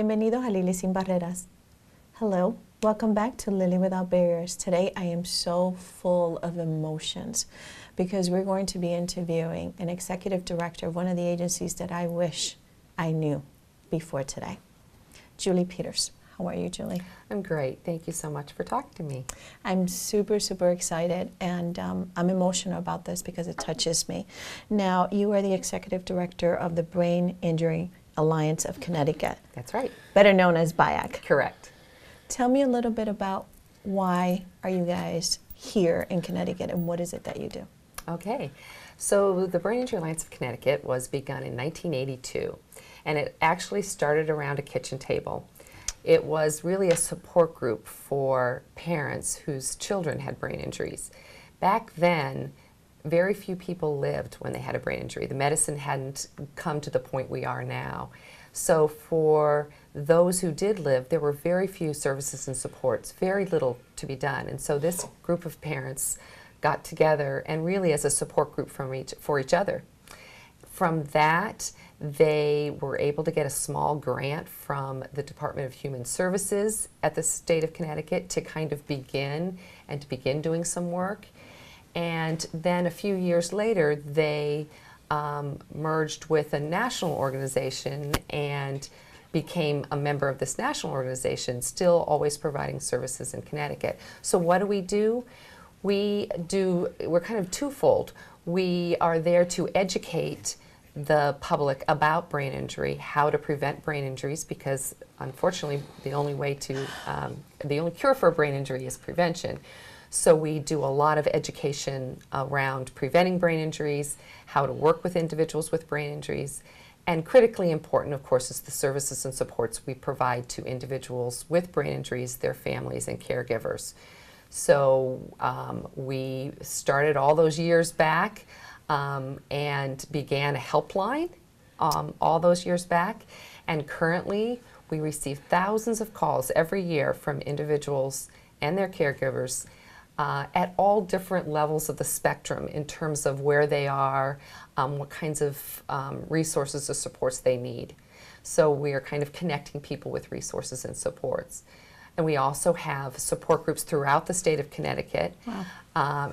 Bienvenidos a Lily Sin Barreras. Hello, welcome back to Lily Without Barriers. Today I am so full of emotions because we're going to be interviewing an executive director of one of the agencies that I wish I knew before today. Julie Peters. How are you, Julie? I'm great. Thank you so much for talking to me. I'm super excited, and I'm emotional about this because it touches me. Now, you are the executive director of the Brain Injury Alliance of Connecticut. That's right. Better known as BIAC. Correct. Tell me a little bit about why are you guys here in Connecticut, and what is it that you do? Okay. So the Brain Injury Alliance of Connecticut was begun in 1982, and it actually started around a kitchen table. It was really a support group for parents whose children had brain injuries. Back then, very few people lived when they had a brain injury. The medicine hadn't come to the point we are now. So for those who did live, there were very few services and supports, very little to be done. And so this group of parents got together and really as a support group for each other. From that, they were able to get a small grant from the Department of Human Services at the state of Connecticut to kind of begin doing some work. And then a few years later, they merged with a national organization and became a member of this national organization, still always providing services in Connecticut. So what do? We're kind of twofold. We are there to educate the public about brain injury, how to prevent brain injuries, because unfortunately the only cure for a brain injury is prevention. So we do a lot of education around preventing brain injuries, how to work with individuals with brain injuries, and critically important, of course, is the services and supports we provide to individuals with brain injuries, their families, and caregivers. So we started all those years back and began a helpline all those years back, and currently we receive thousands of calls every year from individuals and their caregivers at all different levels of the spectrum in terms of where they are, what kinds of resources or supports they need. So we are kind of connecting people with resources and supports. And we also have support groups throughout the state of Connecticut. Wow.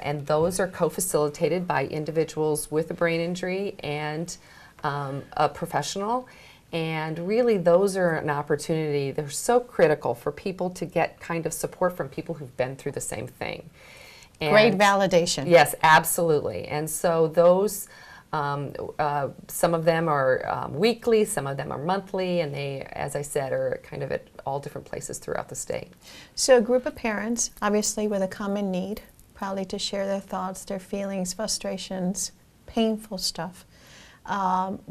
And those are co-facilitated by individuals with a brain injury and a professional. And really those are an opportunity, they're so critical for people to get kind of support from people who've been through the same thing. And great validation. Yes, absolutely. And so those, some of them are weekly, some of them are monthly, and they, as I said, are kind of at all different places throughout the state. So a group of parents, obviously with a common need, probably to share their thoughts, their feelings, frustrations, painful stuff,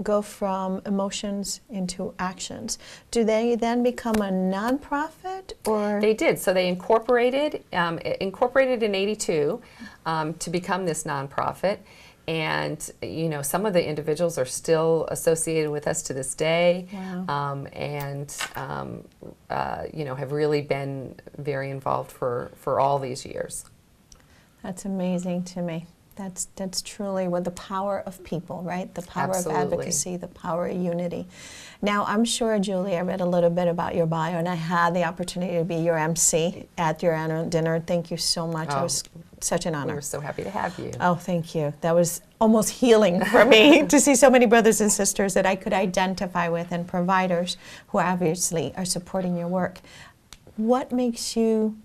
go from emotions into actions. Do they then become a nonprofit, or? They did. So they incorporated in '82 to become this nonprofit. And you know, some of the individuals are still associated with us to this day. Wow. You know, have really been very involved for all these years. That's amazing to me. That's truly what the power of people, right? The power Absolutely. Of advocacy, the power of unity. Now, I'm sure, Julie, I read a little bit about your bio, and I had the opportunity to be your MC at your annual dinner. Thank you so much. It was such an honor. We were so happy to have you. Oh, thank you. That was almost healing for me to see so many brothers and sisters that I could identify with, and providers who obviously are supporting your work. What makes you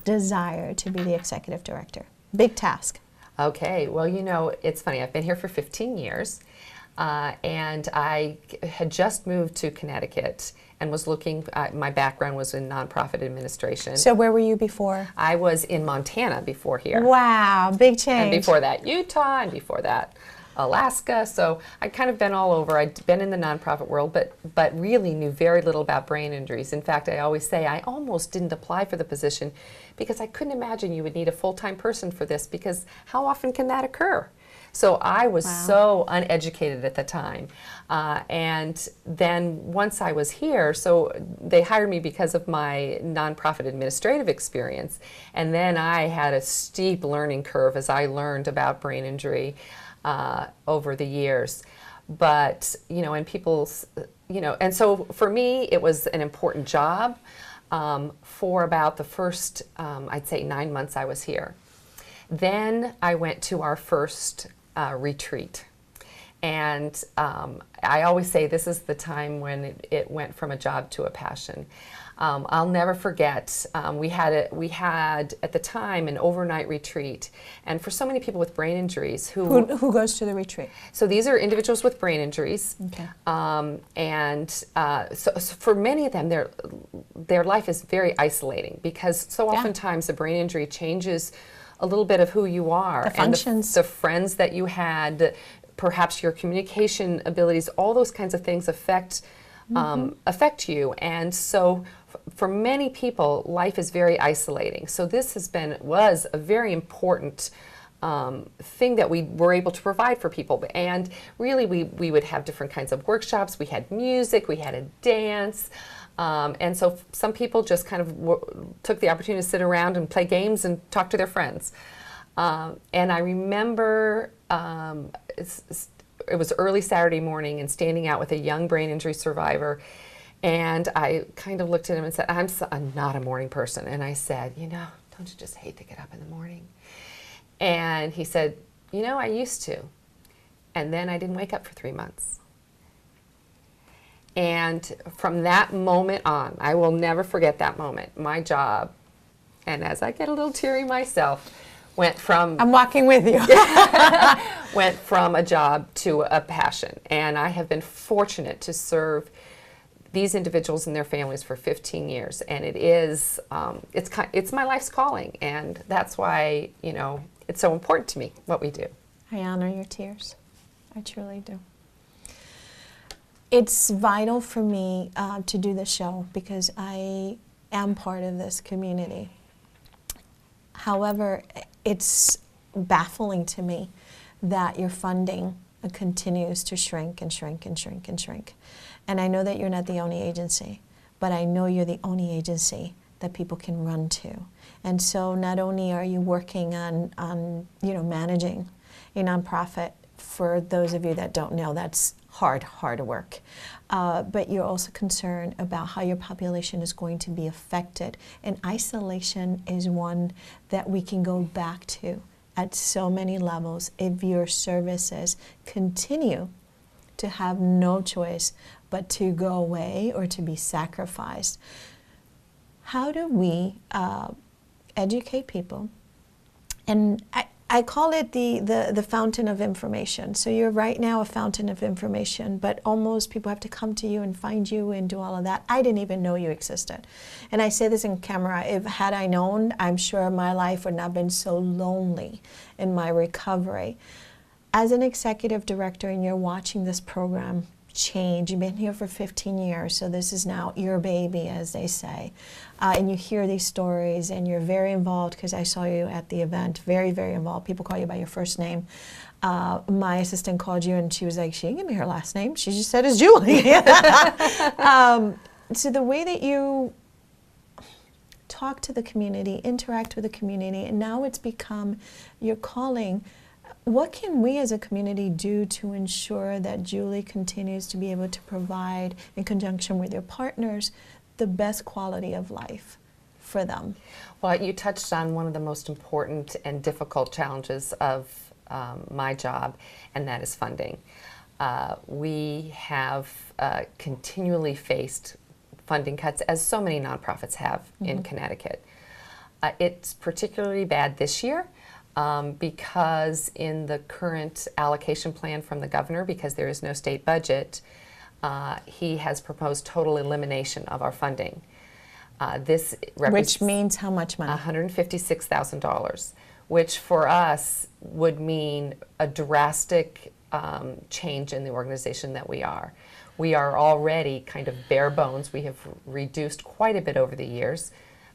desire to be the executive director? Big task. Okay, well, you know, it's funny. I've been here for 15 years, and I had just moved to Connecticut and was looking, my background was in nonprofit administration. So where were you before? I was in Montana before here. Wow, big change. And before that, Utah, and before that, Alaska. So I'd kind of been all over. I'd been in the nonprofit world, but really knew very little about brain injuries. In fact, I always say I almost didn't apply for the position because I couldn't imagine you would need a full-time person for this, because how often can that occur? So I was so uneducated at the time. And then once I was here, so they hired me because of my nonprofit administrative experience. And then I had a steep learning curve as I learned about brain injury over the years. but, you know, and people's, you know, and so for me, it was an important job for about the first, I'd say 9 months I was here. Then I went to our first retreat. And I always say this is the time when it went from a job to a passion. I'll never forget, we had at the time an overnight retreat, and for so many people with brain injuries who goes to the retreat? So these are individuals with brain injuries, okay. So for many of them, their life is very isolating, because so oftentimes a brain injury changes a little bit of who you are, the functions, and the friends that you had, perhaps your communication abilities, all those kinds of things affect you. And so for many people, life is very isolating. So this was a very important thing that we were able to provide for people. And really, we would have different kinds of workshops. We had music, we had a dance. And so some people just kind of took the opportunity to sit around and play games and talk to their friends. And I remember it was early Saturday morning, and standing out with a young brain injury survivor, and I kind of looked at him and said, I'm not a morning person. And I said, you know, don't you just hate to get up in the morning? And he said, you know, I used to. And then I didn't wake up for 3 months. And from that moment on, I will never forget that moment. My job, and as I get a little teary myself, went from... I'm walking with you. went from a job to a passion. And I have been fortunate to serve these individuals and their families for 15 years. And it is, it's my life's calling. And that's why, you know, it's so important to me, what we do. I honor your tears. I truly do. It's vital for me to do this show because I am part of this community. However, it's baffling to me that your funding continues to shrink and shrink and shrink and shrink. And I know that you're not the only agency, but I know you're the only agency that people can run to. And so not only are you working on you know, managing a nonprofit, for those of you that don't know, that's hard work. But you're also concerned about how your population is going to be affected. And isolation is one that we can go back to at so many levels if your services continue to have no choice but to go away or to be sacrificed. How do we educate people? And I call it the fountain of information. So you're right now a fountain of information, but almost people have to come to you and find you and do all of that. I didn't even know you existed. And I say this in camera, had I known, I'm sure my life would not have been so lonely in my recovery. As an executive director, and you're watching this program change, you've been here for 15 years, so this is now your baby, as they say. And you hear these stories, and you're very involved, because I saw you at the event, very, very involved. People call you by your first name. My assistant called you, and she was like, she didn't give me her last name. She just said it's Julie. So the way that you talk to the community, interact with the community, and now it's become your calling. What can we as a community do to ensure that Julie continues to be able to provide, in conjunction with your partners, the best quality of life for them? Well, you touched on one of the most important and difficult challenges of my job, and that is funding. We have continually faced funding cuts, as so many nonprofits have in Connecticut. It's particularly bad this year. Because in the current allocation plan from the governor, because there is no state budget, he has proposed total elimination of our funding. Which means how much money? $156,000, which for us would mean a drastic change in the organization that we are. We are already kind of bare bones. We have reduced quite a bit over the years.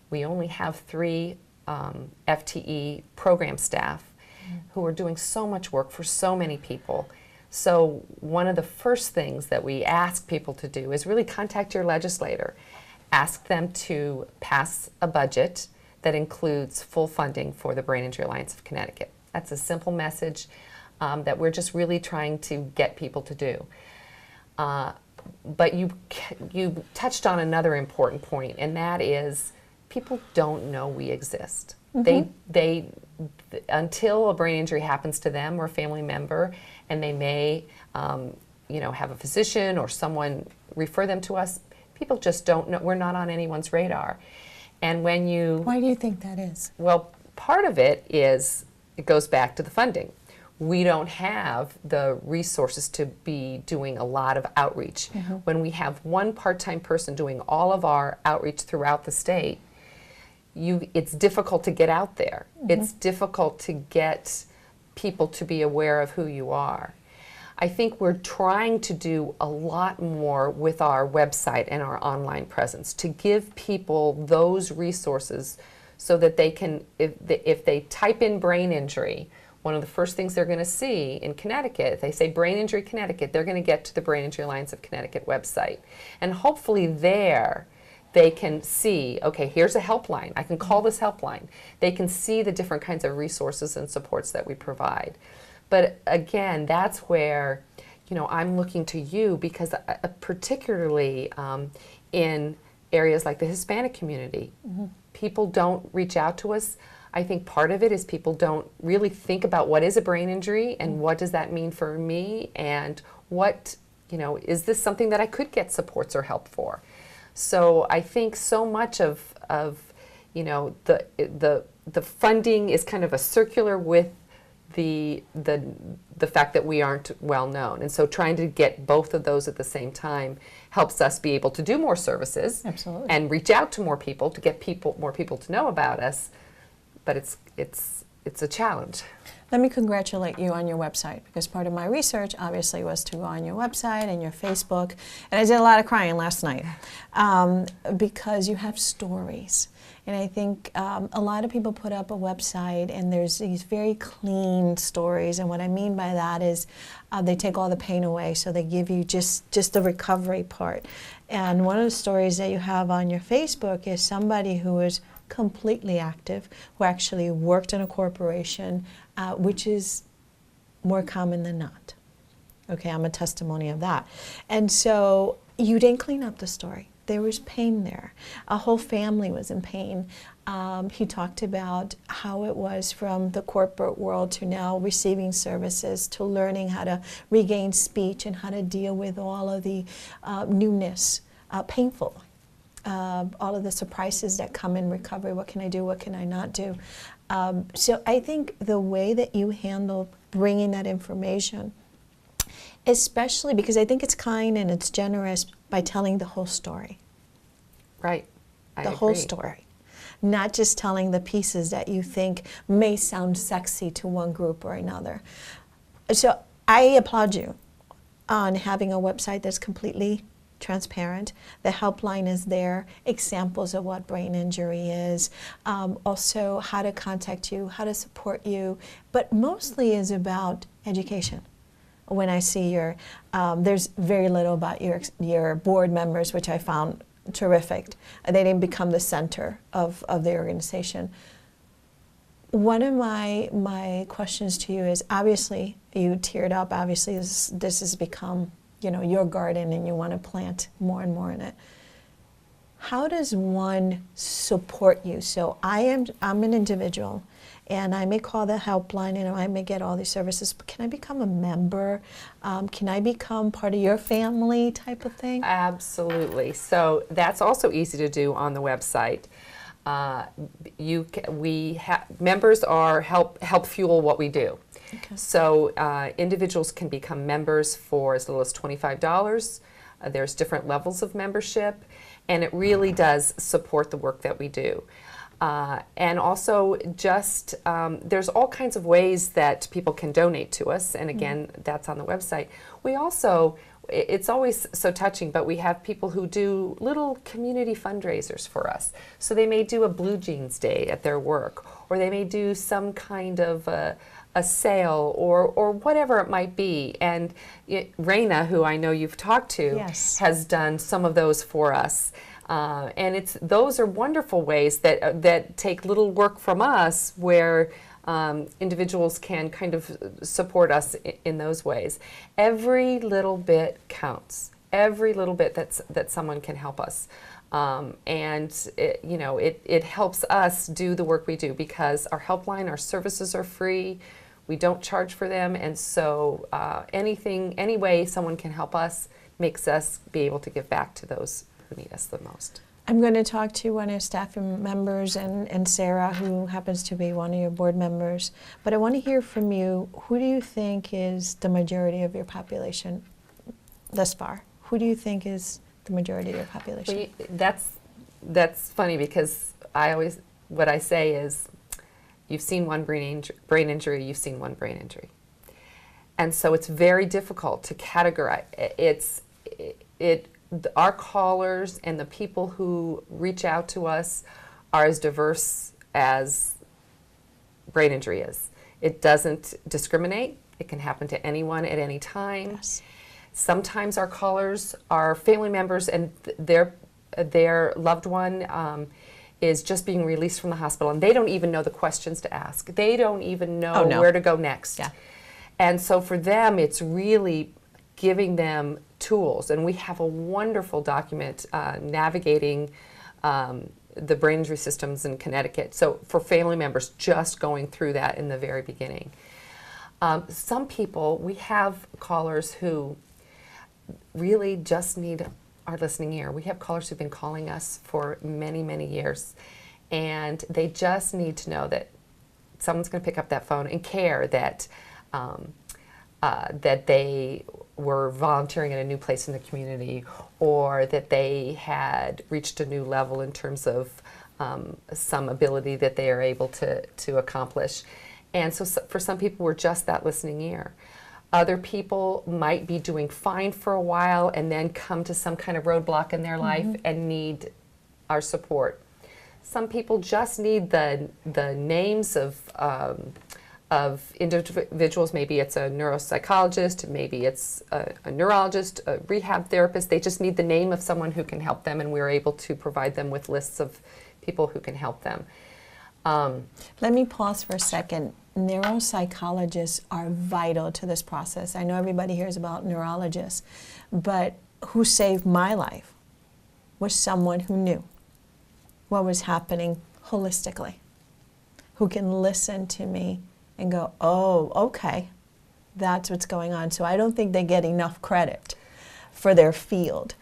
We only have 3 FTE program staff who are doing so much work for so many people. So one of the first things that we ask people to do is really contact your legislator. Ask them to pass a budget that includes full funding for the Brain Injury Alliance of Connecticut. That's a simple message. that we're just really trying to get people to do. But you touched on another important point, and that is people don't know we exist. They until a brain injury happens to them or a family member, and they may have a physician or someone refer them to us, people just don't know. We're not on anyone's radar. And when you... Why do you think that is? Well, part of it goes back to the funding. We don't have the resources to be doing a lot of outreach. When we have one part-time person doing all of our outreach throughout the state, it's difficult to get out there. It's difficult to get people to be aware of who you are. I think we're trying to do a lot more with our website and our online presence to give people those resources so that they can, if they type in brain injury, one of the first things they're going to see in Connecticut, if they say Brain Injury Connecticut, they're going to get to the Brain Injury Alliance of Connecticut website. And hopefully there they can see, okay, here's a helpline. I can call this helpline. They can see the different kinds of resources and supports that we provide. But again, that's where, I'm looking to you because particularly in areas like the Hispanic community, people don't reach out to us. I think part of it is people don't really think about what is a brain injury and what does that mean for me, and what, is this something that I could get supports or help for? So I think so much of the funding is kind of a circular with the fact that we aren't well known, and so trying to get both of those at the same time helps us be able to do more services. Absolutely. And reach out to more people to get more people to know about us. But it's a challenge. Let me congratulate you on your website, because part of my research obviously was to go on your website and your Facebook, and I did a lot of crying last night because you have stories. And I think a lot of people put up a website and there's these very clean stories, and what I mean by that is they take all the pain away, so they give you just the recovery part. And one of the stories that you have on your Facebook is somebody who is completely active, who actually worked in a corporation, which is more common than not. Okay, I'm a testimony of that. And so you didn't clean up the story. There was pain there. A whole family was in pain. He talked about how it was from the corporate world to now receiving services, to learning how to regain speech and how to deal with all of the newness, painful. All of the surprises that come in recovery. What can I do? What can I not do? So I think the way that you handle bringing that information, especially because I think it's kind and it's generous by telling the whole story. Right. I the agree. whole story. Not just telling the pieces that you think may sound sexy to one group or another. So I applaud you on having a website that's completely transparent. The helpline is there, examples of what brain injury is, also how to contact you, how to support you, but mostly is about education. When I see there's very little about your board members, which I found terrific. They didn't become the center of the organization. One of my questions to you is, obviously, you teared up, obviously this has become your garden and you want to plant more and more in it. How does one support you? So I'm an individual and I may call the helpline and I may get all these services, but can I become a member? Can I become part of your family type of thing? Absolutely. So that's also easy to do on the website. Members are help fuel what we do. Okay. So individuals can become members for as little as $25. There's different levels of membership, and it really does support the work that we do. And also just there's all kinds of ways that people can donate to us, and again, that's on the website. We also, it's always so touching, but we have people who do little community fundraisers for us. So they may do a Blue Jeans Day at their work, or they may do some kind of a sale or whatever it might be. And Raina, who I know you've talked to, yes, has done some of those for us. And those are wonderful ways that take little work from us, where individuals can kind of support us in those ways. Every little bit counts. Every little bit that someone can help us. And it helps us do the work we do, because our helpline, our services are free. We don't charge for them, and so any way someone can help us makes us be able to give back to those who need us the most. I'm going to talk to one of your staff members and Sarah, who happens to be one of your board members. But I want to hear from you. Who do you think is the majority of your population thus far? Who do you think is the majority of your population? Well, that's funny, because what I say is, you've seen one brain injury, you've seen one brain injury. And so it's very difficult to categorize. Our callers and the people who reach out to us are as diverse as brain injury is. It doesn't discriminate. It can happen to anyone at any time. Yes. Sometimes our callers are family members, and their loved one is just being released from the hospital, and they don't even know the questions to ask. They don't even know where to go next. Yeah. And so for them, it's really giving them tools. And we have a wonderful document navigating the brain injury systems in Connecticut. So for family members, just going through that in the very beginning. Some people, we have callers who really just need our listening ear. We have callers who've been calling us for many, many years, and they just need to know that someone's going to pick up that phone and care that that they were volunteering in a new place in the community, or that they had reached a new level in terms of some ability that they are able to accomplish. And so for some people, we're just that listening ear. Other people might be doing fine for a while and then come to some kind of roadblock in their life and need our support. Some people just need the names of individuals. Maybe it's a neuropsychologist, maybe it's a neurologist, a rehab therapist. They just need the name of someone who can help them, and we're able to provide them with lists of people who can help them. Let me pause for a second. Neuropsychologists are vital to this process. I know everybody hears about neurologists, but who saved my life was someone who knew what was happening holistically, who can listen to me and go, oh, okay, that's what's going on. So I don't think they get enough credit for their field.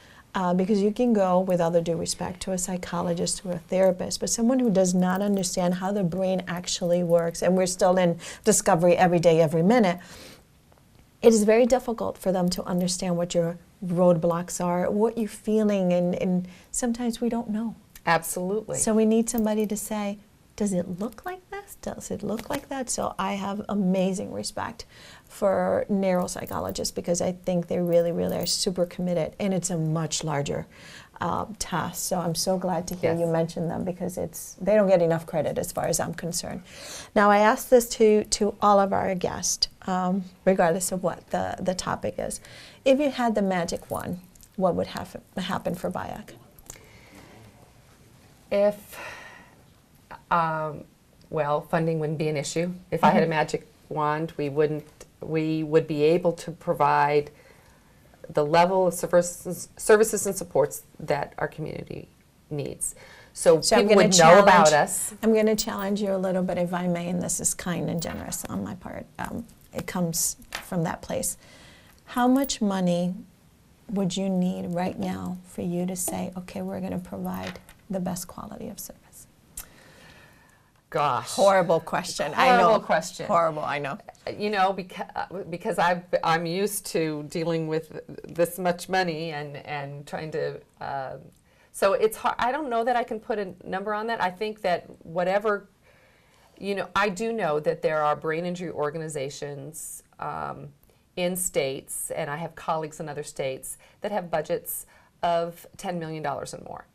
Because you can go, with all due respect, to a psychologist or a therapist, but someone who does not understand how the brain actually works, and we're still in discovery every day, every minute, it is very difficult for them to understand what your roadblocks are, what you're feeling, and sometimes we don't know. Absolutely. So we need somebody to say, does it look like this? Does it look like that? So I have amazing respect for neuropsychologists, because I think they really, really are super committed, and it's a much larger task. So I'm so glad to hear you mention them, because they don't get enough credit as far as I'm concerned. Now, I ask this to all of our guests, regardless of what the topic is. If you had the magic wand, what would happen for BIAC? Well, funding wouldn't be an issue. If I had a magic wand, we would be able to provide the level of services and supports that our community needs. So people would know about us. I'm going to challenge you a little bit, if I may, and this is kind and generous on my part. It comes from that place. How much money would you need right now for you to say, okay, we're going to provide the best quality of service? Gosh. Horrible question. I know. Horrible question. Horrible, I know. You know, because I'm used to dealing with this much money and trying to, so it's hard. I don't know that I can put a number on that. I think that whatever, I do know that there are brain injury organizations in states, and I have colleagues in other states that have budgets of $10 million and more.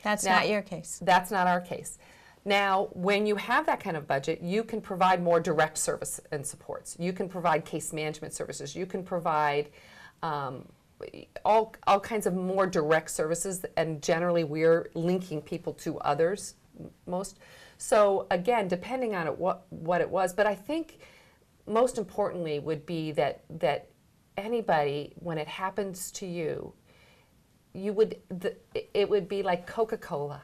That's not your case. That's not our case. Now, when you have that kind of budget, you can provide more direct service and supports. You can provide case management services. You can provide all kinds of more direct services, and generally we're linking people to others most. So again, depending on what it was, but I think most importantly would be that anybody, when it happens to you, it would be like Coca-Cola.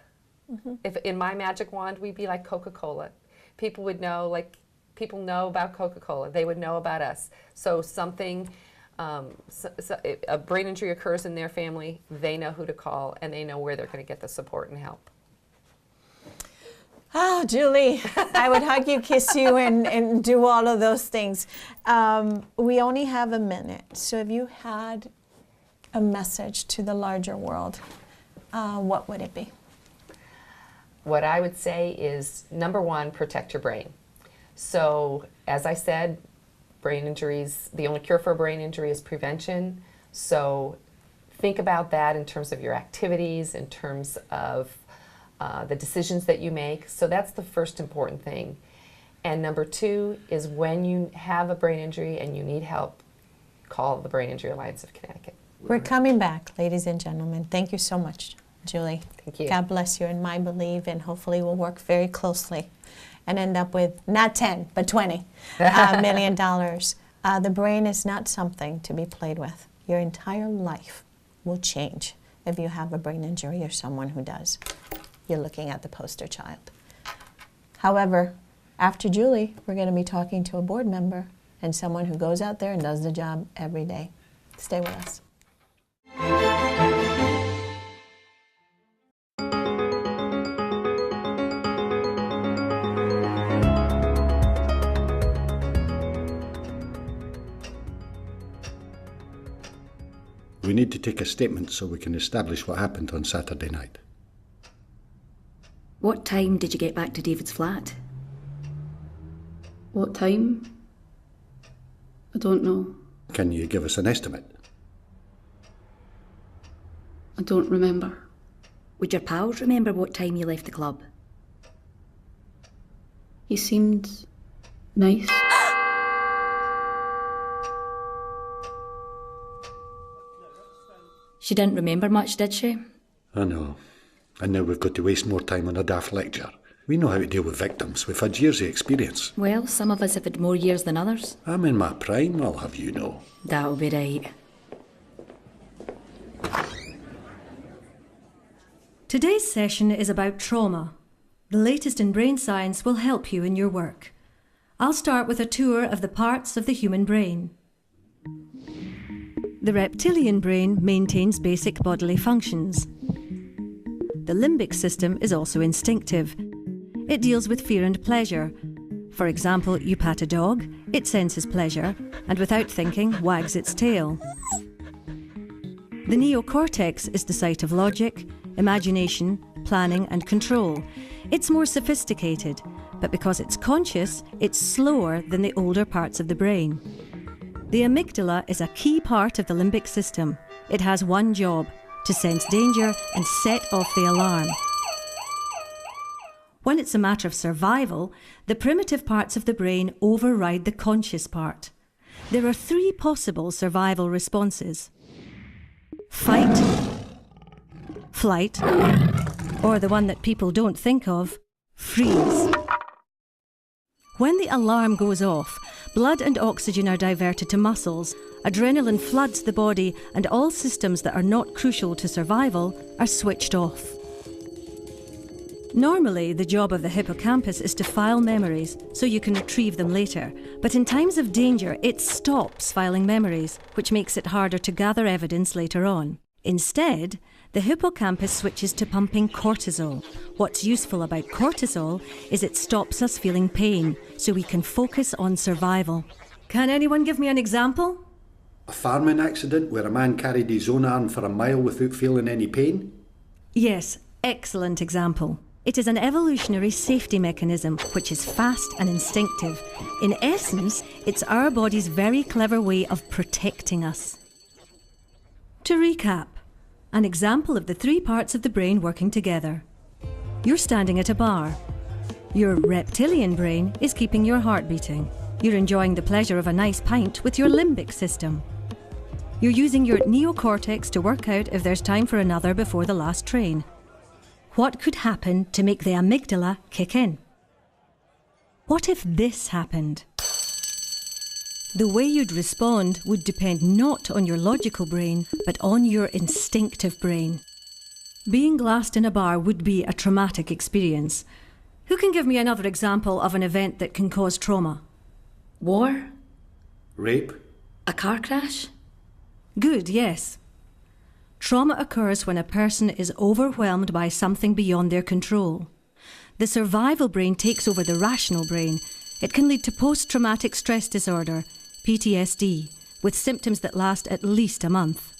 If in my magic wand, we'd be like Coca-Cola. People would know, like people know about Coca-Cola. They would know about us. So something, a brain injury occurs in their family, they know who to call, and they know where they're going to get the support and help. Oh, Julie, I would hug you, kiss you, and do all of those things. We only have a minute, so if you had a message to the larger world, what would it be? What I would say is, number one, protect your brain. So, as I said, brain injuries, the only cure for a brain injury is prevention. So, think about that in terms of your activities, in terms of the decisions that you make. So that's the first important thing. And number two is, when you have a brain injury and you need help, call the Brain Injury Alliance of Connecticut. We're coming back, ladies and gentlemen. Thank you so much, Julie. Thank you. God bless you, and my belief, and hopefully we'll work very closely and end up with not 10, but $20 million. The brain is not something to be played with. Your entire life will change if you have a brain injury or someone who does. You're looking at the poster child. However, after Julie, we're going to be talking to a board member and someone who goes out there and does the job every day. Stay with us. We need to take a statement so we can establish what happened on Saturday night. What time did you get back to David's flat? What time? I don't know. Can you give us an estimate? I don't remember. Would your pals remember what time you left the club? He seemed nice. She didn't remember much, did she? I know. And now we've got to waste more time on a daft lecture. We know how to deal with victims. We've had years of experience. Well, some of us have had more years than others. I'm in my prime, I'll have you know. That'll be right. Today's session is about trauma. The latest in brain science will help you in your work. I'll start with a tour of the parts of the human brain. The reptilian brain maintains basic bodily functions. The limbic system is also instinctive. It deals with fear and pleasure. For example, you pat a dog, it senses pleasure, and without thinking, wags its tail. The neocortex is the site of logic, imagination, planning, and control. It's more sophisticated, but because it's conscious, it's slower than the older parts of the brain. The amygdala is a key part of the limbic system. It has one job: to sense danger and set off the alarm. When it's a matter of survival, the primitive parts of the brain override the conscious part. There are three possible survival responses: fight, flight, or the one that people don't think of, freeze. When the alarm goes off, blood and oxygen are diverted to muscles, adrenaline floods the body, and all systems that are not crucial to survival are switched off. Normally, the job of the hippocampus is to file memories so you can retrieve them later, but in times of danger, it stops filing memories, which makes it harder to gather evidence later on. Instead, the hippocampus switches to pumping cortisol. What's useful about cortisol is it stops us feeling pain, so we can focus on survival. Can anyone give me an example? A farming accident where a man carried his own arm for a mile without feeling any pain? Yes, excellent example. It is an evolutionary safety mechanism which is fast and instinctive. In essence, it's our body's very clever way of protecting us. To recap, an example of the three parts of the brain working together. You're standing at a bar. Your reptilian brain is keeping your heart beating. You're enjoying the pleasure of a nice pint with your limbic system. You're using your neocortex to work out if there's time for another before the last train. What could happen to make the amygdala kick in? What if this happened? The way you'd respond would depend not on your logical brain, but on your instinctive brain. Being glassed in a bar would be a traumatic experience. Who can give me another example of an event that can cause trauma? War? Rape? A car crash? Good, yes. Trauma occurs when a person is overwhelmed by something beyond their control. The survival brain takes over the rational brain. It can lead to post-traumatic stress disorder, PTSD, with symptoms that last at least a month.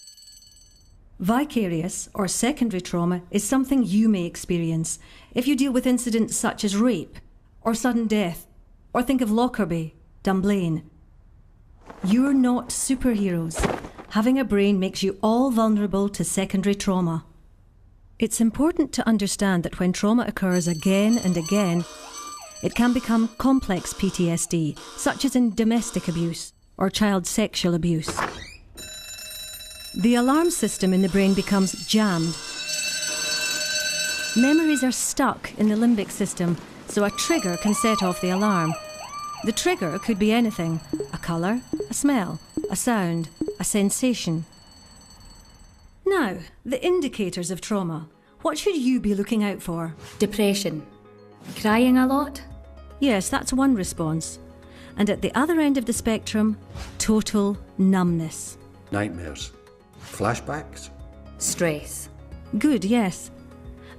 Vicarious or secondary trauma is something you may experience if you deal with incidents such as rape or sudden death, or think of Lockerbie, Dunblane. You're not superheroes. Having a brain makes you all vulnerable to secondary trauma. It's important to understand that when trauma occurs again and again, it can become complex PTSD, such as in domestic abuse or child sexual abuse. The alarm system in the brain becomes jammed. Memories are stuck in the limbic system, so a trigger can set off the alarm. The trigger could be anything: a colour, a smell, a sound, a sensation. Now, the indicators of trauma. What should you be looking out for? Depression? Crying a lot? Yes, that's one response. And at the other end of the spectrum, total numbness. Nightmares? Flashbacks? Stress? Good, yes.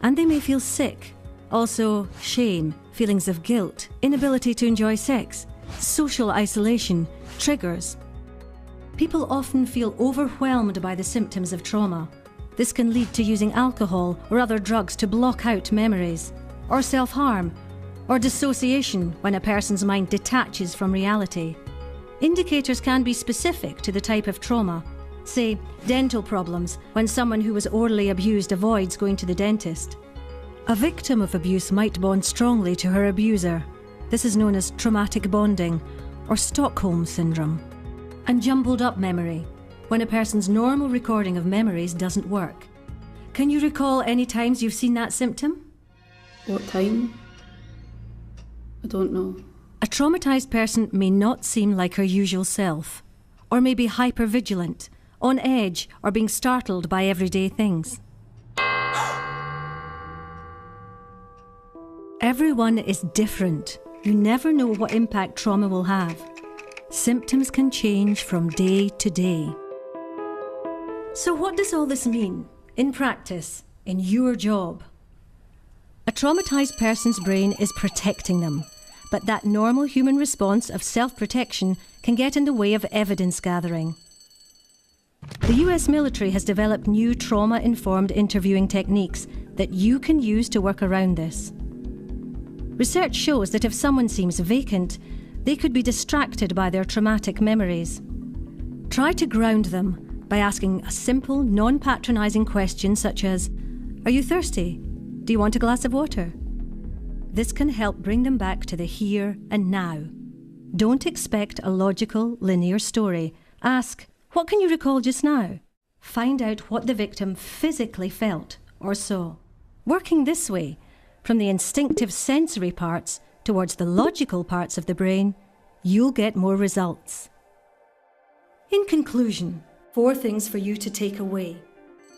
And they may feel sick. Also, shame, feelings of guilt, inability to enjoy sex, social isolation, triggers. People often feel overwhelmed by the symptoms of trauma. This can lead to using alcohol or other drugs to block out memories, or self-harm, or dissociation when a person's mind detaches from reality. Indicators can be specific to the type of trauma. Say, dental problems, when someone who was orally abused avoids going to the dentist. A victim of abuse might bond strongly to her abuser. This is known as traumatic bonding, or Stockholm syndrome. And jumbled up memory, when a person's normal recording of memories doesn't work. Can you recall any times you've seen that symptom? What time? I don't know. A traumatised person may not seem like her usual self, or may be hypervigilant, on edge, or being startled by everyday things. Everyone is different. You never know what impact trauma will have. Symptoms can change from day to day. So what does all this mean in practice, in your job? A traumatised person's brain is protecting them, but that normal human response of self-protection can get in the way of evidence gathering. The US military has developed new trauma-informed interviewing techniques that you can use to work around this. Research shows that if someone seems vacant, they could be distracted by their traumatic memories. Try to ground them by asking a simple, non-patronising question such as, "Are you thirsty? Do you want a glass of water?" This can help bring them back to the here and now. Don't expect a logical, linear story. Ask, "What can you recall just now?" Find out what the victim physically felt or saw. Working this way, from the instinctive sensory parts towards the logical parts of the brain, you'll get more results. In conclusion, 4 things for you to take away.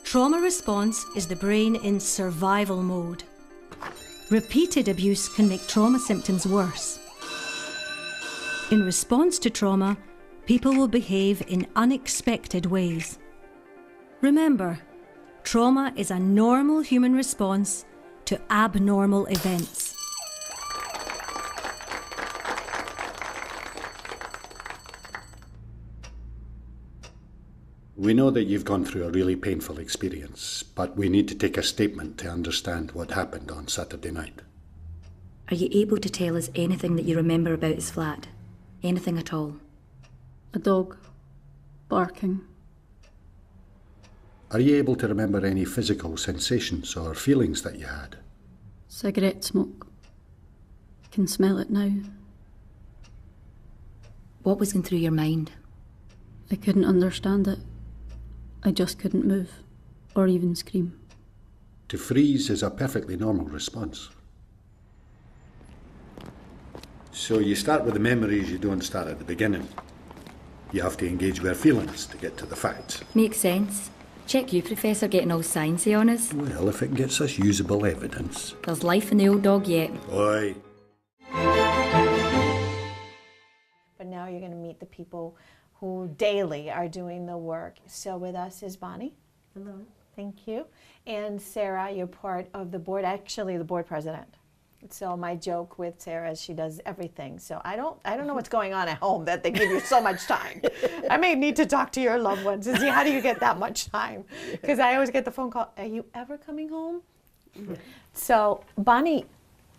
Trauma response is the brain in survival mode. Repeated abuse can make trauma symptoms worse. In response to trauma, people will behave in unexpected ways. Remember, trauma is a normal human response to abnormal events. We know that you've gone through a really painful experience, but we need to take a statement to understand what happened on Saturday night. Are you able to tell us anything that you remember about his flat? Anything at all? A dog. Barking. Are you able to remember any physical sensations or feelings that you had? Cigarette smoke. I can smell it now. What was going through your mind? I couldn't understand it. I just couldn't move, or even scream. To freeze is a perfectly normal response. So you start with the memories, you don't start at the beginning. You have to engage with our feelings to get to the facts. Makes sense. Check you, Professor, getting all sciencey on us. Well, if it gets us usable evidence. There's life in the old dog yet. Oi. But now you're going to meet the people who daily are doing the work. So with us is Bonnie. Hello. Thank you. And Sarah, you're part of the board, actually the board president. So my joke with Sarah is she does everything. So I don't know what's going on at home that they give you so much time. I may need to talk to your loved ones and see how do you get that much time? Because I always get the phone call, are you ever coming home? So Bonnie,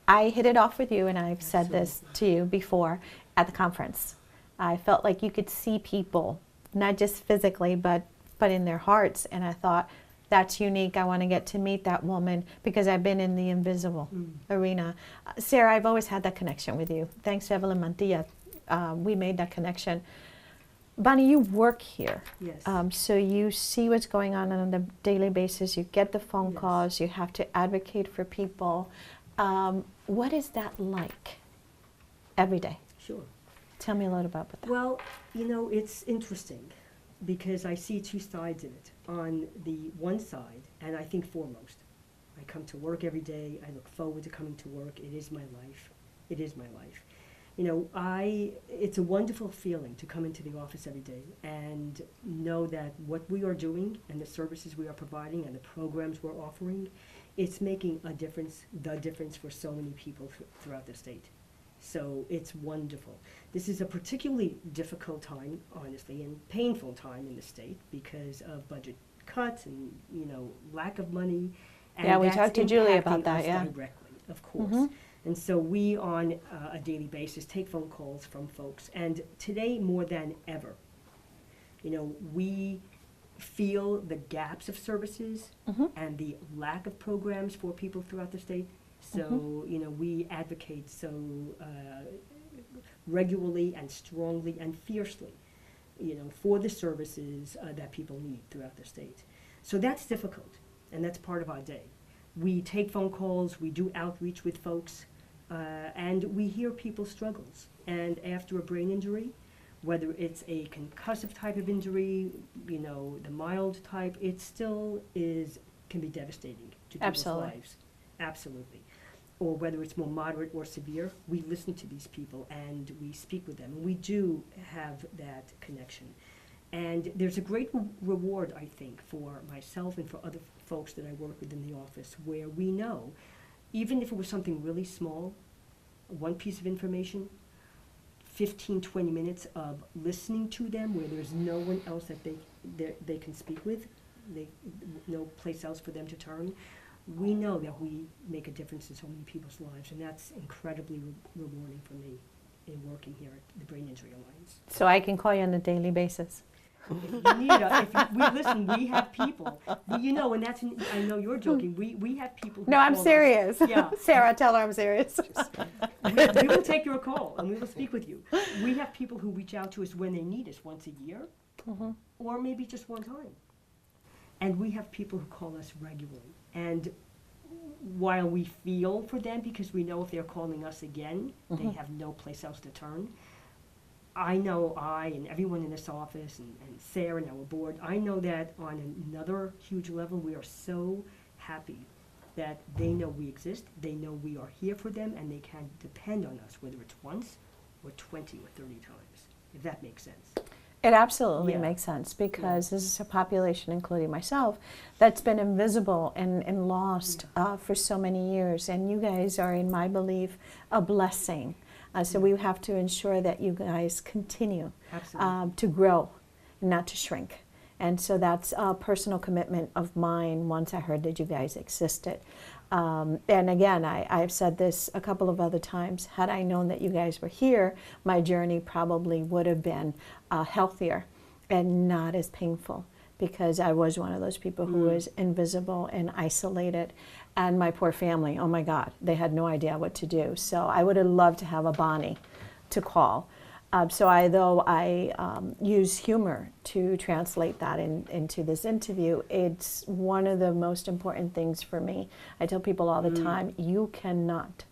I hit it off with you, and I've said this to you before at the conference. I felt like you could see people, not just physically, but in their hearts. And I thought, that's unique. I want to get to meet that woman because I've been in the invisible arena. Sarah, I've always had that connection with you. Thanks to Evelyn Mantilla, we made that connection. Bonnie, you work here. Yes. So you see what's going on a daily basis. You get the phone calls. You have to advocate for people. What is that like every day? Sure. Tell me a little about that. Well, you know, it's interesting because I see two sides of it. On the one side, and I think foremost, I come to work every day. I look forward to coming to work. It is my life. It is my life. You know, it's a wonderful feeling to come into the office every day and know that what we are doing and the services we are providing and the programs we're offering, it's making a difference, the difference for so many people throughout the state. So it's wonderful. This is a particularly difficult time, honestly, and painful time in the state because of budget cuts and, you know, lack of money. And Yeah, we that's talked to Julie about impacting that, us yeah. directly, of course. And so we, on a daily basis, take phone calls from folks. And today, more than ever, you know, we feel the gaps of services and the lack of programs for people throughout the state. So, you know, we advocate so regularly and strongly and fiercely, you know, for the services that people need throughout the state. So that's difficult, and that's part of our day. We take phone calls, we do outreach with folks, and we hear people's struggles. And after a brain injury, whether it's a concussive type of injury, you know, the mild type, it still can be devastating to people's Absolutely. lives. Absolutely. Or whether it's more moderate or severe, we listen to these people and we speak with them. And we do have that connection. And there's a great reward, I think, for myself and for other folks that I work with in the office, where we know, even if it was something really small, one piece of information, 15, 20 minutes of listening to them where there's no one else that they can speak with, no place else for them to turn, we know that we make a difference in so many people's lives, and that's incredibly rewarding for me in working here at the Brain Injury Alliance. So I can call you on a daily basis. If you need us, we have people. You know, and that's, I know you're joking, we have people who No, I'm call us. serious. Yeah. Sarah, tell her I'm serious. We will take your call and we will speak with you. We have people who reach out to us when they need us once a year, or maybe just one time. And we have people who call us regularly. And while we feel for them, because we know if they're calling us again, they have no place else to turn, I know I and everyone in this office and Sarah and our board, I know that on another huge level, we are so happy that they know we exist, they know we are here for them, and they can depend on us, whether it's once or 20 or 30 times, if that makes sense. It absolutely Yeah. makes sense because this is a population, including myself, that's been invisible and lost for so many years. And you guys are, in my belief, a blessing. So we have to ensure that you guys continue to grow, not to shrink. And so that's a personal commitment of mine once I heard that you guys existed. And again, I've said this a couple of other times. Had I known that you guys were here, my journey probably would have been healthier and not as painful, because I was one of those people who was invisible and isolated. And my poor family, oh my God, they had no idea what to do. So I would have loved to have a Bonnie to call. Though I use humor to translate that into this interview, it's one of the most important things for me. I tell people all the time, you cannot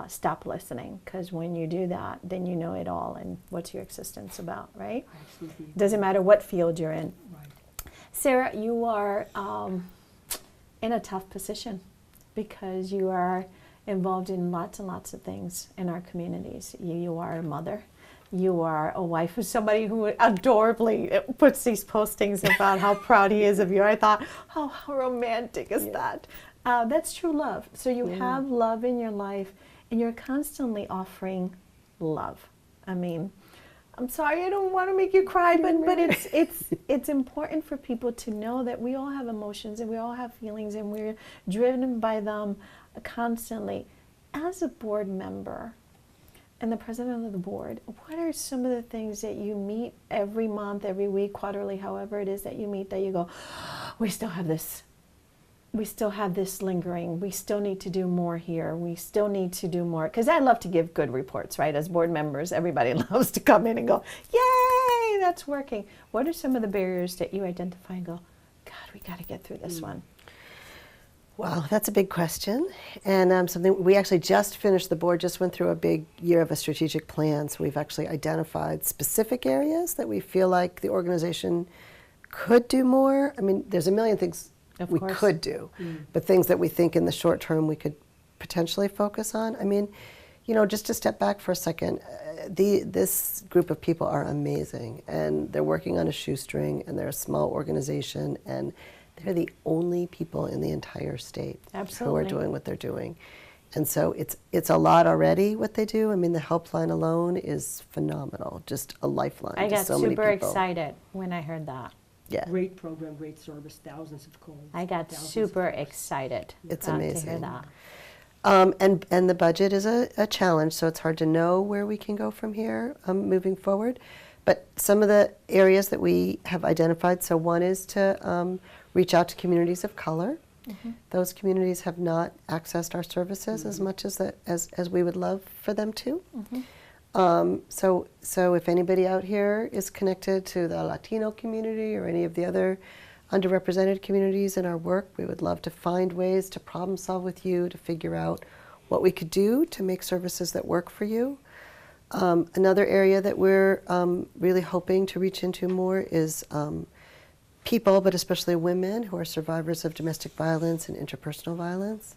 stop listening, because when you do that, then you know it all and what's your existence about, right? Absolutely. Doesn't matter what field you're in. Right. Sarah, you are in a tough position because you are involved in lots and lots of things in our communities. You are a mother. You are a wife of somebody who adorably puts these postings about how proud he is of you. I thought, oh, how romantic is that? That's true love. So you have love in your life, and you're constantly offering love. I mean, I'm sorry, I don't want to make you cry, but it's important for people to know that we all have emotions and we all have feelings, and we're driven by them constantly. As a board member and the president of the board, what are some of the things that you meet every month, every week, quarterly, however it is that you meet, that you go, we still have this lingering, we still need to do more here, we still need to do more? Because I love to give good reports, right? As board members, everybody loves to come in and go, yay, that's working. What are some of the barriers that you identify and go, God, we got to get through this one? Wow, that's a big question, and something we actually just finished. The board just went through a big year of a strategic plan, so we've actually identified specific areas that we feel like the organization could do more. I mean, there's a million things we could do, but things that we think in the short term we could potentially focus on. I mean, just to step back for a second, this group of people are amazing, and they're working on a shoestring, and they're a small organization, and they're the only people in the entire state who are doing what they're doing. And so it's a lot already what they do. I mean, the helpline alone is phenomenal, just a lifeline I to got so many people. super excited when I heard that. Yeah. Great program, great service, thousands of calls. I got super excited. It's to amazing. hear that. And the budget is a challenge, so it's hard to know where we can go from here moving forward. But some of the areas that we have identified, so one is to reach out to communities of color. Those communities have not accessed our services as much as we would love for them to. So if anybody out here is connected to the Latino community or any of the other underrepresented communities in our work, we would love to find ways to problem solve with you, to figure out what we could do to make services that work for you. Another area that we're really hoping to reach into more is people, but especially women, who are survivors of domestic violence and interpersonal violence.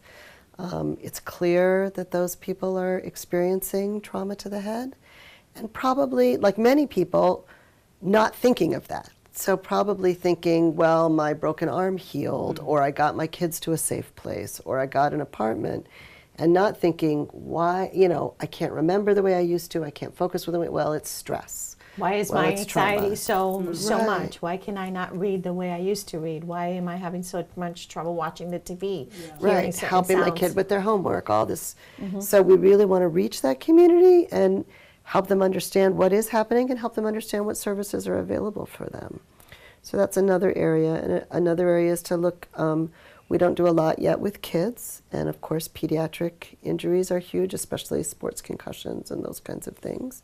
It's clear that those people are experiencing trauma to the head, and probably, like many people, not thinking of that. So probably thinking, well, my broken arm healed, or I got my kids to a safe place, or I got an apartment, and not thinking, why, I can't remember the way I used to, I can't focus with the way, well, it's stress. Why is my anxiety so Right. much? Why can I not read the way I used to read? Why am I having so much trouble watching the TV? Right, helping my kid with their homework, all this. So we really want to reach that community and help them understand what is happening and help them understand what services are available for them. So that's another area. And another area is to look, we don't do a lot yet with kids, and of course pediatric injuries are huge, especially sports concussions and those kinds of things.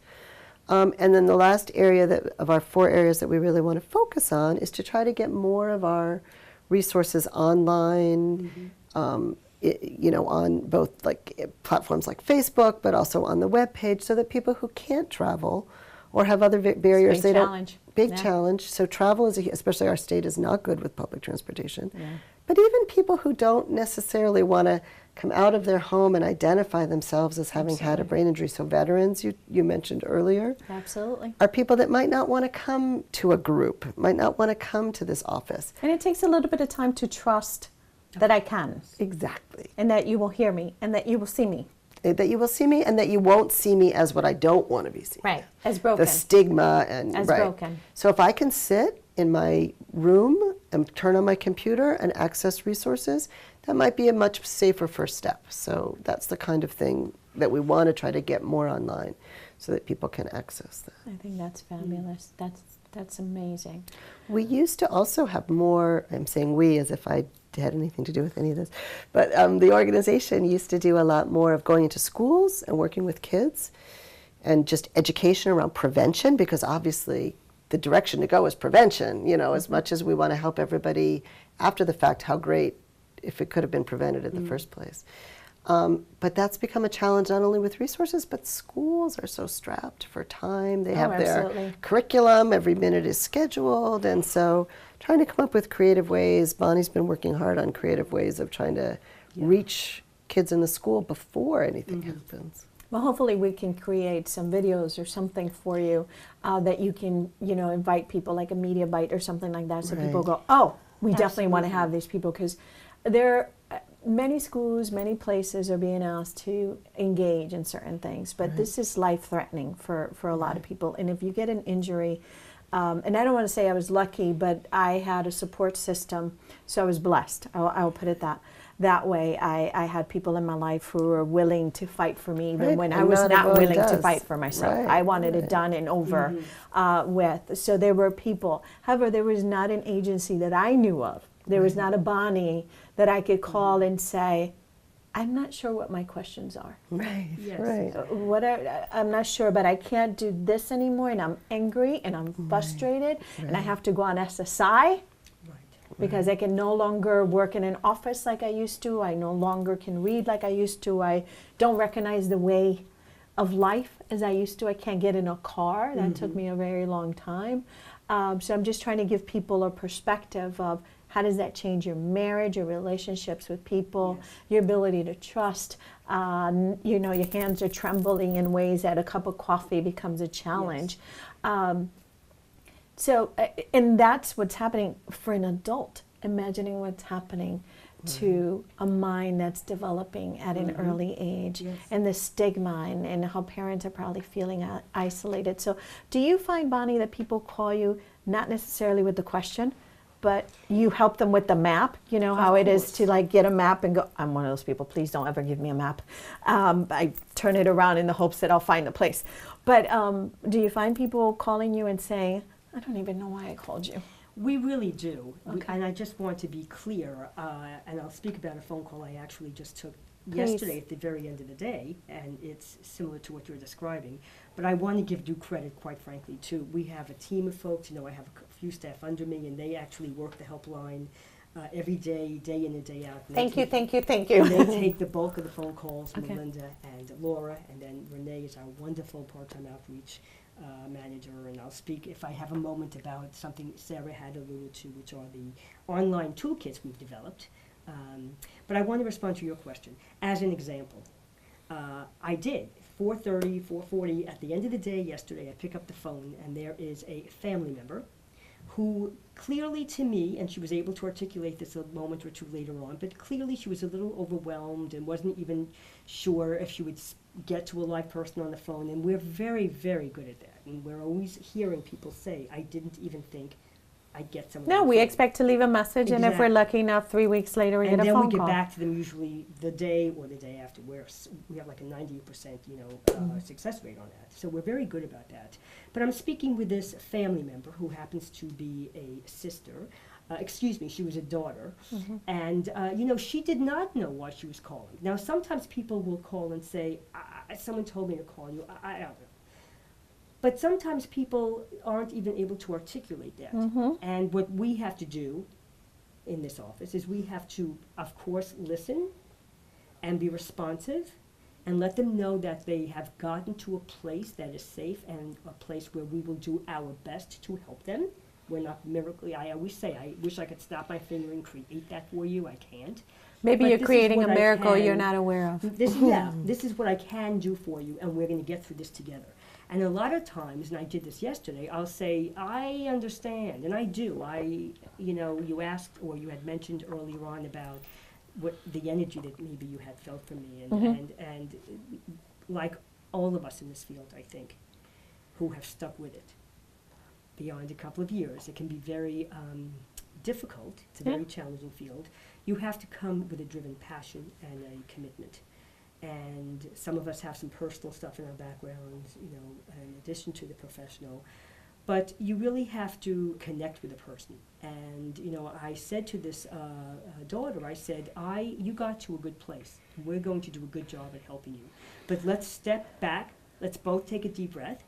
And then the last area of our 4 areas that we really want to focus on is to try to get more of our resources online, on both like platforms like Facebook, but also on the web page, so that people who can't travel or have other barriers, Big challenge. Challenge. So travel is, especially our state is not good with public transportation. But even people who don't necessarily want to come out of their home and identify themselves as having had a brain injury. So veterans, you mentioned earlier, are people that might not want to come to a group, might not want to come to this office. And it takes a little bit of time to trust that I can. Exactly. And that you will hear me, and that you will see me. That you will see me, and that you won't see me as what I don't want to be seen. Right, as broken. The stigma and as right. broken. So if I can sit in my room and turn on my computer and access resources, that might be a much safer first step. So that's the kind of thing that we want to try to get more online, so that people can access that. I think that's fabulous. That's amazing. We used to also have more, I'm saying we as if I had anything to do with any of this, but the organization used to do a lot more of going into schools and working with kids and just education around prevention, because obviously the direction to go is prevention, you know, as much as we want to help everybody after the fact, how great if it could have been prevented in the first place. But that's become a challenge not only with resources, but schools are so strapped for time. They have absolutely. their curriculum, every minute is scheduled, and so trying to come up with creative ways. Bonnie's been working hard on creative ways of trying to reach kids in the school before anything happens. Well, hopefully we can create some videos or something for you that you can, you know, invite people, like a media bite or something like that, so people go, oh, we definitely want to have these people, because there many schools, many places are being asked to engage in certain things, but this is life-threatening for a lot of people. And if you get an injury, and I don't want to say I was lucky, but I had a support system, so I was blessed. I'll put it that way. I had people in my life who were willing to fight for me, even when I was not willing to fight for myself. I wanted it done and over with. So there were people. However, there was not an agency that I knew of. There was not a Bonnie that I could call and say, I'm not sure what my questions are. I'm not sure, but I can't do this anymore, and I'm angry, and I'm frustrated, and I have to go on SSI because I can no longer work in an office like I used to. I no longer can read like I used to. I don't recognize the way of life as I used to. I can't get in a car. That took me a very long time. So I'm just trying to give people a perspective of how does that change your marriage, your relationships with people, your ability to trust. You know, your hands are trembling in ways that a cup of coffee becomes a challenge. And that's what's happening for an adult. Imagining what's happening to a mind that's developing at an early age, and the stigma, and how parents are probably feeling isolated. So do you find, Bonnie, that people call you not necessarily with the question, but you help them with the map? You know how it is to like get a map and go, I'm one of those people, please don't ever give me a map. I turn it around in the hopes that I'll find the place. But do you find people calling you and saying, I don't even know why I called you? We really do. And I just want to be clear, and I'll speak about a phone call I actually just took yesterday at the very end of the day, and it's similar to what you're describing. But I want to give due credit, quite frankly, too. We have a team of folks. You know, I have a few staff under me, and they actually work the helpline every day, day in and day out. And Thank you. And they take the bulk of the phone calls, Melinda and Laura, and then Renee is our wonderful part-time outreach manager. And I'll speak, if I have a moment, about something Sarah had alluded to, which are the online toolkits we've developed. But I want to respond to your question. As an example, I did. 4:30, 4:40, at the end of the day yesterday, I pick up the phone, and there is a family member who clearly to me, and she was able to articulate this a moment or two later on, but clearly she was a little overwhelmed and wasn't even sure if she would get to a live person on the phone. And we're very, very good at that. And we're always hearing people say, I didn't even think I'd get someone. No, we expect to leave a message, and if we're lucky enough, 3 weeks later we get a phone call. And then we get back to them usually the day or the day after. We have like a 90% success rate on that. So we're very good about that. But I'm speaking with this family member who happens to be a sister. She was a daughter. And, she did not know why she was calling. Now, sometimes people will call and say, someone told me to call you. I don't know. But sometimes people aren't even able to articulate that. And what we have to do in this office is we have to, of course, listen and be responsive and let them know that they have gotten to a place that is safe and a place where we will do our best to help them. We're not miracle. I always say, I wish I could snap my finger and create that for you. I can't. Maybe you're creating a miracle you're not aware of. This is what I can do for you, and we're going to get through this together. And a lot of times, and I did this yesterday, I'll say, I understand, and I do. You asked, or you had mentioned earlier on about what the energy that maybe you had felt from me, and like all of us in this field, I think, who have stuck with it beyond a couple of years, it can be very difficult. It's a very challenging field. You have to come with a driven passion and a commitment. And some of us have some personal stuff in our backgrounds, in addition to the professional. But you really have to connect with a person. And, I said to this daughter, I said, you got to a good place. We're going to do a good job at helping you. But let's step back. Let's both take a deep breath.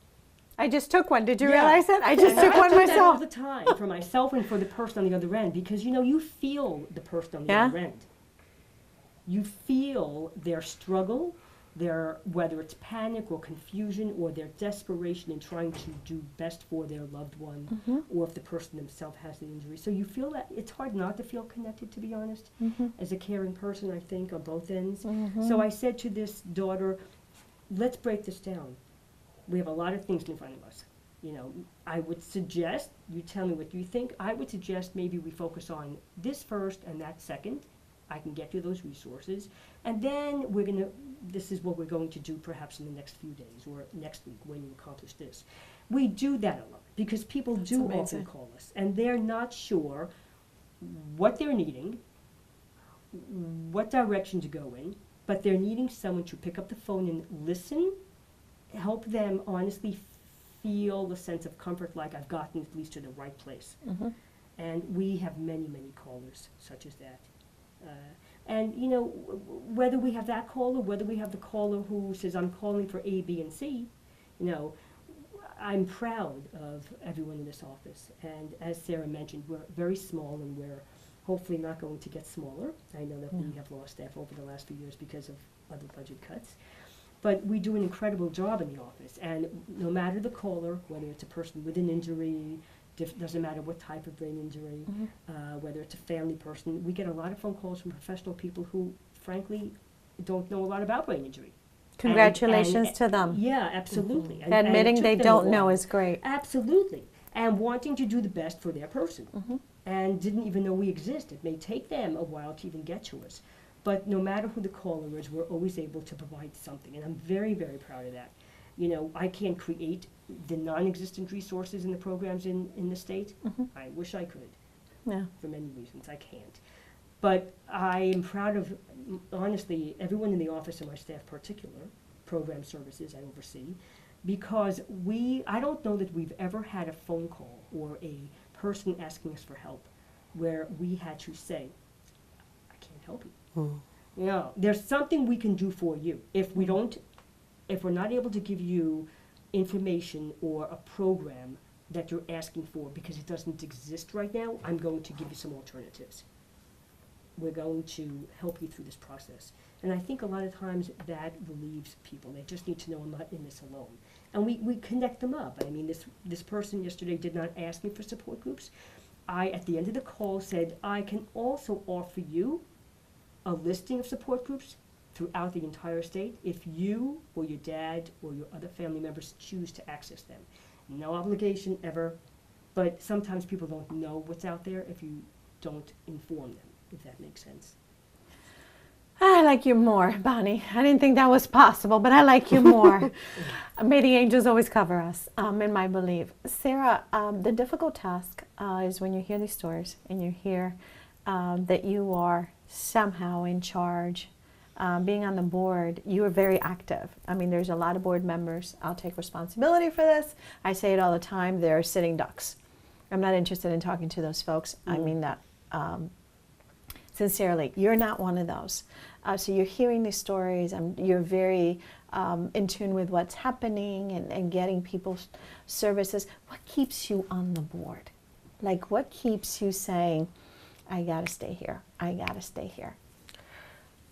I just took one. Did you Yeah. realize that? I just took I one do that all myself. the time for myself and for the person on the other end, because you feel the person on the Yeah. other end. You feel their struggle, their, whether it's panic or confusion or their desperation in trying to do best for their loved one, or if the person themselves has an injury. So you feel that it's hard not to feel connected, to be honest, as a caring person, I think, on both ends. So I said to this daughter, let's break this down. We have a lot of things in front of us. I would suggest, you tell me what you think, I would suggest maybe we focus on this first and that second. I can get you those resources. And then this is what we're going to do perhaps in the next few days or next week when you accomplish this. We do that a lot because people do often amazing. call us and they're not sure what they're needing, what direction to go in, but they're needing someone to pick up the phone and listen, help them honestly feel the sense of comfort, like I've gotten at least to the right place. And we have many, many callers such as that. And whether we have that caller, whether we have the caller who says, I'm calling for A, B, and C, I'm proud of everyone in this office. And as Sarah mentioned, we're very small and we're hopefully not going to get smaller. I know that we have lost staff over the last few years because of other budget cuts. But we do an incredible job in the office. And no matter the caller, whether it's a person with an injury, doesn't matter what type of brain injury, whether it's a family person, we get a lot of phone calls from professional people who, frankly, don't know a lot about brain injury. Congratulations to them. Yeah, absolutely. And Admitting it took they them a don't know while. is great. Absolutely. And wanting to do the best for their person. And didn't even know we exist. It may take them a while to even get to us. But no matter who the caller is, we're always able to provide something. And I'm very, very proud of that. I can't create the non-existent resources in the programs in the state. I wish I could. Yeah. For many reasons, I can't. But I am proud of, honestly, everyone in the office and my staff particular, program services I oversee, because I don't know that we've ever had a phone call or a person asking us for help where we had to say, I can't help you. There's something we can do for you. If we're not able to give you information or a program that you're asking for because it doesn't exist right now, I'm going to give you some alternatives. We're going to help you through this process. And I think a lot of times that relieves people. They just need to know I'm not in this alone. And we connect them up. I mean, this person yesterday did not ask me for support groups. I, at the end of the call, said, I can also offer you a listing of support groups throughout the entire state if you or your dad or your other family members choose to access them. No obligation ever, but sometimes people don't know what's out there if you don't inform them, if that makes sense. I like you more, Bonnie. I didn't think that was possible, but I like you more. May the angels always cover us, in my belief. Sarah, the difficult task is when you hear these stories and you hear that you are somehow in charge. Being on the board, you are very active. I mean, there's a lot of board members. I'll take responsibility for this. I say it all the time. They're sitting ducks. I'm not interested in talking to those folks. I mean that sincerely. You're not one of those. So you're hearing these stories. You're very in tune with what's happening and getting people's services. What keeps you on the board? Like, what keeps you saying, I gotta stay here. I gotta stay here.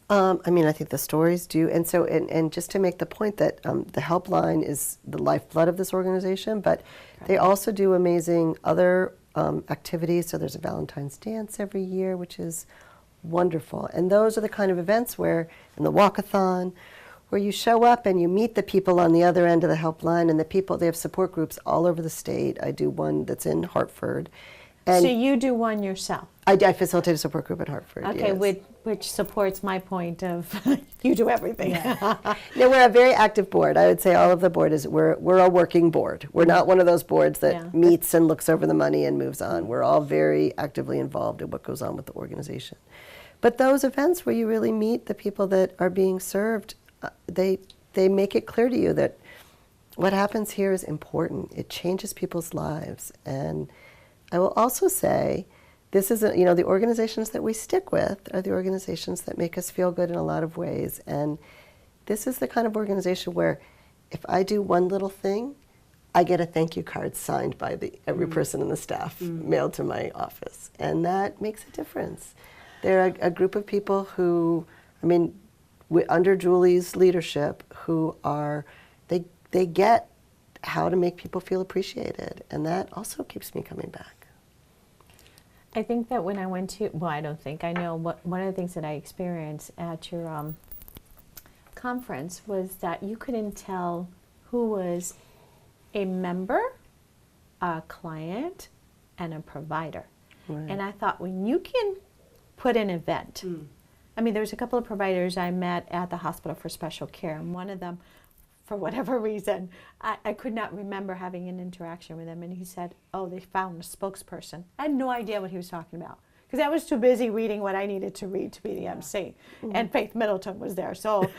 I mean, I think the stories do, and just to make the point that the helpline is the lifeblood of this organization, but they also do amazing other activities. So there's a Valentine's dance every year, which is wonderful, and those are the kind of events where, in the walkathon, where you show up and you meet the people on the other end of the helpline, and the people, they have support groups all over the state. I do one that's in Hartford. And so you do one yourself? I facilitate a support group at Hartford. Okay, yes. which supports my point of you do everything. Yeah. No, we're a very active board. I would say all of the board is, we're a working board. We're not one of those boards that meets and looks over the money and moves on. We're all very actively involved in what goes on with the organization. But those events where you really meet the people that are being served, they make it clear to you that what happens here is important. It changes people's lives. And I will also say, this is, the organizations that we stick with are the organizations that make us feel good in a lot of ways. And this is the kind of organization where if I do one little thing, I get a thank you card signed by every person in the staff, mailed to my office, and that makes a difference. They're a group of people who, I mean, under Julie's leadership, who are, they get how to make people feel appreciated, and that also keeps me coming back. I think that when I went to, well, I don't think, I know one of the things that I experienced at your conference was that you couldn't tell who was a member, a client, and a provider. Right. And I thought, when you can put an event, I mean, there's a couple of providers I met at the hospital for special care, and one of them, for whatever reason, I could not remember having an interaction with him, and he said, oh, they found a spokesperson. I had no idea what he was talking about, because I was too busy reading what I needed to read to be the MC, and Faith Middleton was there, so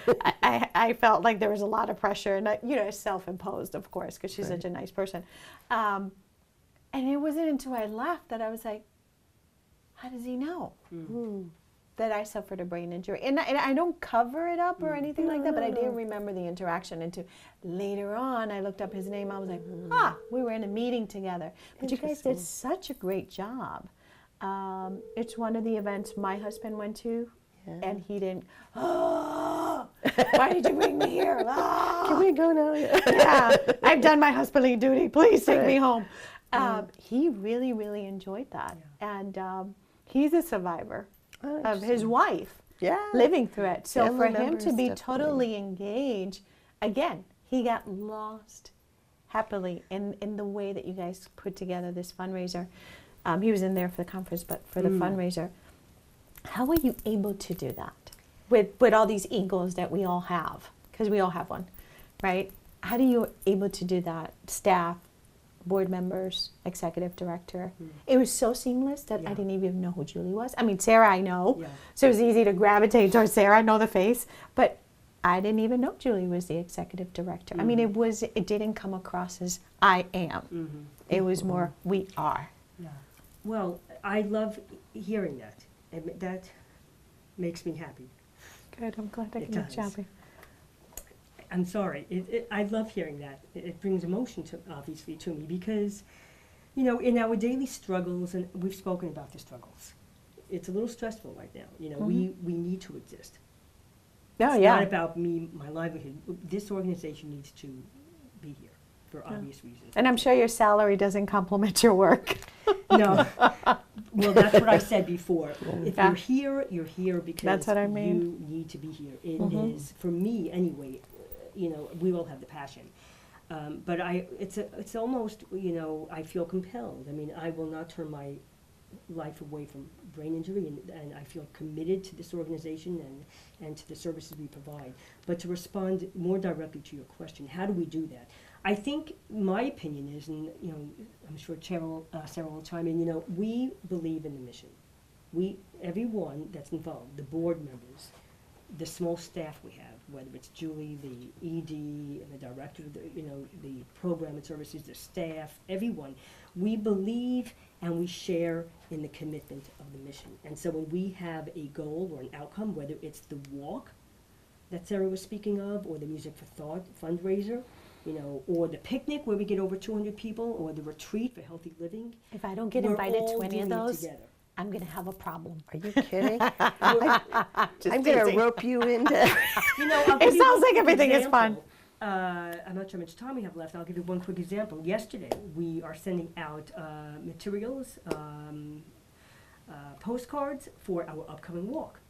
I felt like there was a lot of pressure, and self-imposed, of course, because she's such a nice person. And it wasn't until I left that I was like, how does he know that I suffered a brain injury? And I don't cover it up or anything like that, but I do remember the interaction. And later on, I looked up his name. I was like, we were in a meeting together. But you guys did such a great job. It's one of the events my husband went to, and he didn't, why did you bring me here? Can we go now? Yeah, I've done my husbandly duty. Please take me home. He really, really enjoyed that. And he's a survivor of his wife living through it. So Family for him to be members, totally engaged, again, he got lost happily in the way that you guys put together this fundraiser. He was in there for the conference, but for the fundraiser. How were you able to do that with all these egos that we all have? Because we all have one, right? How do you able to do that? Staff, board members, executive director. It was so seamless that I didn't even know who Julie was. I mean, Sarah I know, so it was easy to gravitate towards Sarah. I know the face, but I didn't even know Julie was the executive director. I mean, it didn't come across as I am. It was more we are. Yeah. Well, I love hearing that. And that makes me happy. Good. I'm glad I It can make you does. happy. I'm sorry. I love hearing that. It brings emotion, obviously, to me because, in our daily struggles, and we've spoken about the struggles, it's a little stressful right now. We need to exist. Oh, It's yeah. not about me, my livelihood. This organization needs to be here for obvious reasons. And I'm sure your salary doesn't complement your work. No. Well, that's what I said before. If Yeah. you're here because That's what I mean. you need to be here. It is, for me anyway, we all have the passion. But it's almost, I feel compelled. I mean, I will not turn my life away from brain injury, and I feel committed to this organization and to the services we provide. But to respond more directly to your question, how do we do that? I think my opinion is, and I'm sure Sarah will chime in, we believe in the mission. Everyone that's involved, the board members, the small staff we have, whether it's Julie, the ED, and the director, the program and services, the staff, everyone, we believe and we share in the commitment of the mission. And so when we have a goal or an outcome, whether it's the walk that Sarah was speaking of, or the Music for Thought fundraiser, or the picnic where we get over 200 people, or the retreat for healthy living. If I don't get we're invited all to any of doing it those, together. I'm going to have a problem. Are you kidding? I'm going to rope you into. I'll give It you sounds one like quick everything is fun. example. I'm not sure how much time we have left. I'll give you one quick example. Yesterday, we are sending out materials, postcards for our upcoming walk.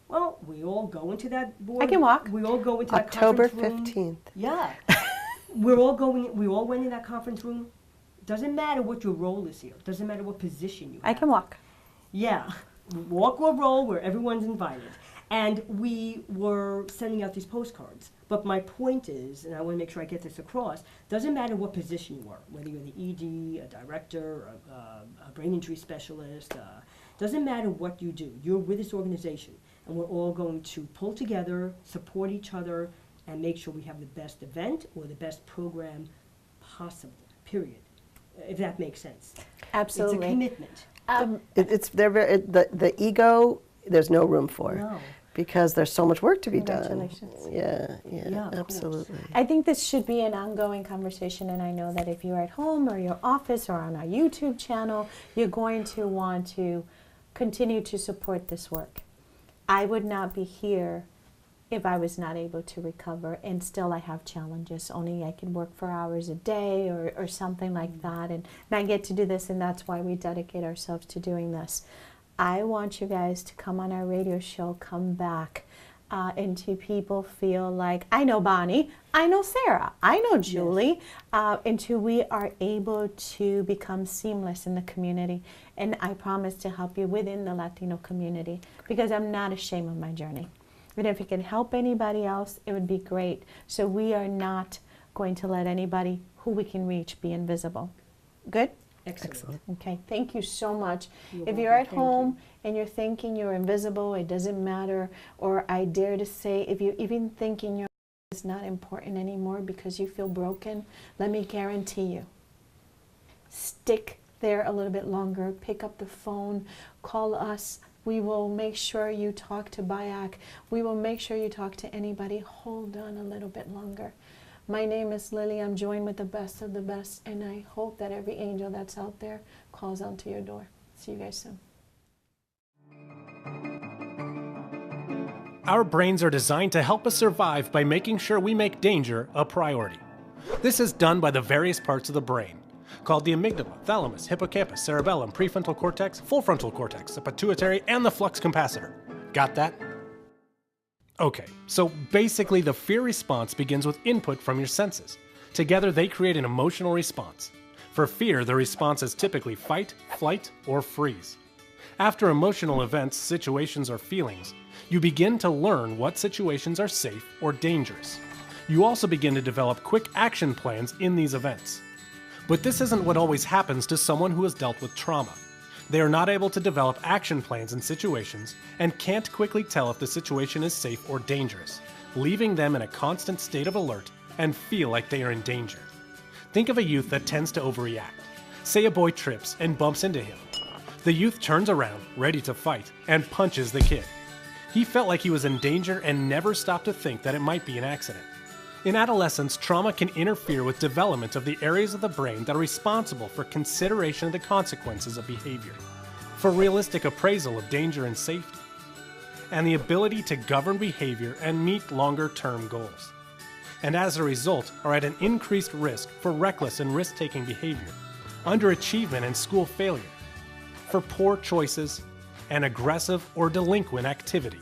Well, we all go into that board. I can walk. We all go into that October conference room. 15th. Yeah. We all went in that conference room. Doesn't matter what your role is here. Doesn't matter what position you have. I can walk. Yeah, walk or roll where everyone's invited. And we were sending out these postcards. But my point is, and I want to make sure I get this across, doesn't matter what position you are, whether you're the ED, a director, a brain injury specialist, doesn't matter what you do. You're with this organization, and we're all going to pull together, support each other, and make sure we have the best event or the best program possible, period. If that makes sense. Absolutely. It's a commitment. They're very, the ego, there's no room for. No. because there's so much work to be done. Congratulations. Yeah, Yeah, of absolutely. I think this should be an ongoing conversation, and I know that if you're at home or your office or on our YouTube channel, you're going to want to continue to support this work. I would not be here if I was not able to recover, and still I have challenges. Only I can work for hours a day or something like that, and I get to do this, and that's why we dedicate ourselves to doing this. I want you guys to come on our radio show, come back, and to people feel like, I know Bonnie, I know Sarah, I know Julie, until we are able to become seamless in the community. And I promise to help you within the Latino community, because I'm not ashamed of my journey. And if it can help anybody else, it would be great. So we are not going to let anybody who we can reach be invisible. Good? Excellent. Okay, thank you so much. You're If you're welcome. at Thank home and you're thinking you're invisible, it doesn't matter, or I dare to say, if you're even thinking you're is not important anymore because you feel broken, let me guarantee you, stick there a little bit longer, pick up the phone, call us. We will make sure you talk to BIAC. We will make sure you talk to anybody. Hold on a little bit longer. My name is Lily. I'm joined with the best of the best, and I hope that every angel that's out there calls onto your door. See you guys soon. Our brains are designed to help us survive by making sure we make danger a priority. This is done by the various parts of the brain, called the amygdala, thalamus, hippocampus, cerebellum, prefrontal cortex, full frontal cortex, the pituitary, and the flux capacitor. Got that? Okay, so basically the fear response begins with input from your senses. Together they create an emotional response. For fear, the response is typically fight, flight, or freeze. After emotional events, situations, or feelings, you begin to learn what situations are safe or dangerous. You also begin to develop quick action plans in these events. But this isn't what always happens to someone who has dealt with trauma. They are not able to develop action plans in situations and can't quickly tell if the situation is safe or dangerous, leaving them in a constant state of alert and feel like they are in danger. Think of a youth that tends to overreact. Say a boy trips and bumps into him. The youth turns around, ready to fight, and punches the kid. He felt like he was in danger and never stopped to think that it might be an accident. In adolescence, trauma can interfere with development of the areas of the brain that are responsible for consideration of the consequences of behavior, for realistic appraisal of danger and safety, and the ability to govern behavior and meet longer-term goals. And as a result, are at an increased risk for reckless and risk-taking behavior, underachievement and school failure, for poor choices, and aggressive or delinquent activity.